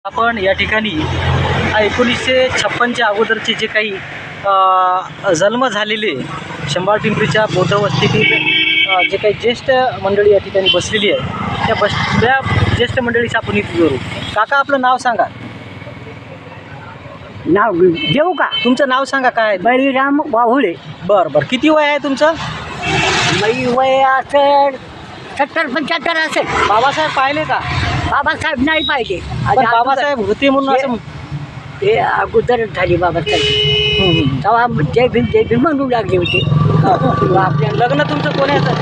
आपण या ठिकाणी 1956च्या अगोदरचे जे काही जन्म झालेले शंभाळ पिंपरीच्या बौद्ध वस्तीतील जे काही ज्येष्ठ मंडळी या ठिकाणी बसलेली आहे त्या ज्येष्ठ मंडळीची आपण इथे जोडू. काका आपलं नाव सांगा. नाव देऊ का? तुमचं नाव सांगा काय? बळीराम वाहुळे. बरं बरं. किती वय आहे तुमचं? वय असेल 70-75 असेल. बाबासाहेब पाहिले का? बाबासाहेब नाही पाहिजे. पण बाबासाहेब होते म्हणून असं ते अगोदरच झाली बाबासाहेब. तेव्हा जय भीम म्हणू लागले होते. आपल्या लग्न तुमचं कोणाचं?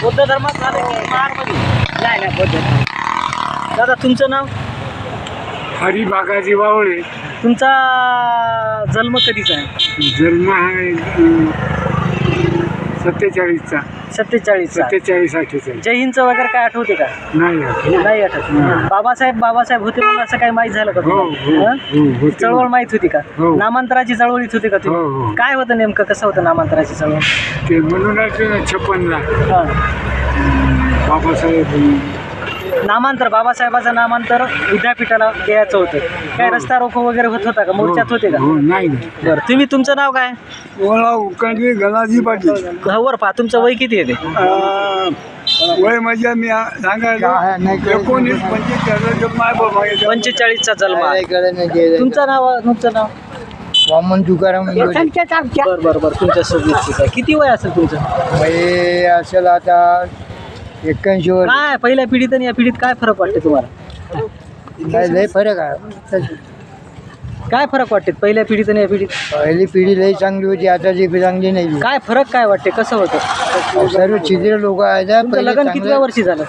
बौद्ध धर्मात झालं की महारमध्ये? नाही नाही बौद्ध. दादा तुमचं नाव? हरी बागाजी वावळे. तुमचा जन्म कधीचा आहे? जन्म आहे 47चा. 47 जय हिंदचं वगैरे काय आठवते का? नाही आठवत. बाबासाहेब होते म्हणून असं काही माहीत झालं का तुम्हाला? हो. चळवळ माहीत होती का? हो. नामांतराची चळवळीत होती का हो, तुम्ही? हो. काय होतं नेमकं, कसं होतं नामांतराची चळवळ? ते म्हणूनच 56ला हां. बाबासाहेब नामांतर, बाबासाहेबाचं नामांतर विद्यापीठाला द्यायचं होतं. काय रस्ता रोको वगैरे होत होता का? मोर्चात होते का? हो नाही. बरं, तुमचं नाव काय? ओळा उकडली गणाजी पाटील. वर पहा, तुमचं वय किती आहे ते? वय म्हणजे मी सांगायला 45चा जन्म आहे. तुमचं नाव? वामन तुकाराम संख्याच आमच्या. बरं. तुमच्या सोबत किती वय असेल तुमचं? वय असेल आता 81 वर. काय पहिल्या पिढीत आणि या पिढीत काय फरक वाटते तुम्हाला? काय लय फरक आहे. काय फरक वाटते पहिल्या पिढीत आणि या पिढीत? पहिली पिढी लई चांगली होती, आताची पिढी चांगली नाही. काय फरक काय वाटते, कसं होतं? सर्व छिद्र लोक आहेत. तुमचं लग्न कितव्या वर्षी झालं?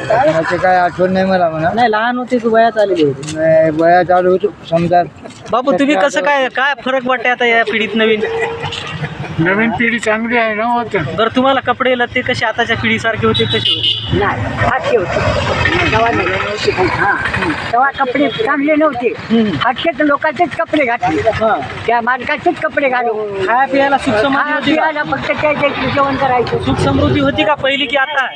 त्याचे काय आठवण नाही मला म्हणा. नाही, लहान होते की वयात आलेले होते? नाही, वयात आलो होतो समजा. बाबू तुम्ही कसं काय फरक वाटते आता या पिढीत नवीन पिढी चांगली आहे ना होतं. बरं, तुम्हाला कपडे लत्ते कसे आताच्या पिढीसारखे होते कसे होते? नाही फाटके होते. तेव्हा नव्हते. हां, तेव्हा कपडे चांगले नव्हते. फाटकेच लोकांचेच कपडे घातले. हां. त्या मालकाचेच कपडे घालू. खाया पियाला सुख समृद्धी होती का? खायला फक्त त्याचे जेवण करायचं. सुख समृद्धी होती का पहिली की आता?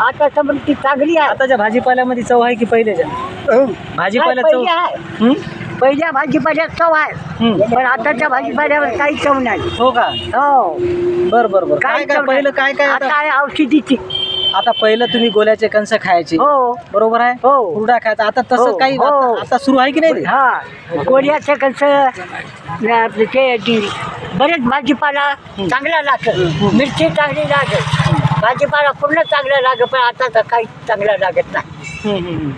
आता समृद्धी चांगली आहे. आताच्या भाजीपाल्यामध्ये चव आहे की पहिल्याच्या? भाजीपाल्यात चव? पहिली आहे. पहिल्या भाजीपाल्यात चव आहे, पण आताच्या भाजीपाल्यावर काही चव नाही. हो का? हो. बरं. काय चव पहिलं नाही. काय आता आहे औषधीची. आता पहिलं तुम्ही गोल्याचे कंस खायचे, हो बरोबर आहे? हो. हुरडा खायचा. आता तसं हो. काही हो. आता सुरू आहे की नाही? हा, गोळ्याचं कसं ते बरेच भाजीपाला चांगला लागत, मिरची चांगली लागत, भाजीपाला पूर्ण चांगला लागत, पण आता तर काही चांगला लागत नाही.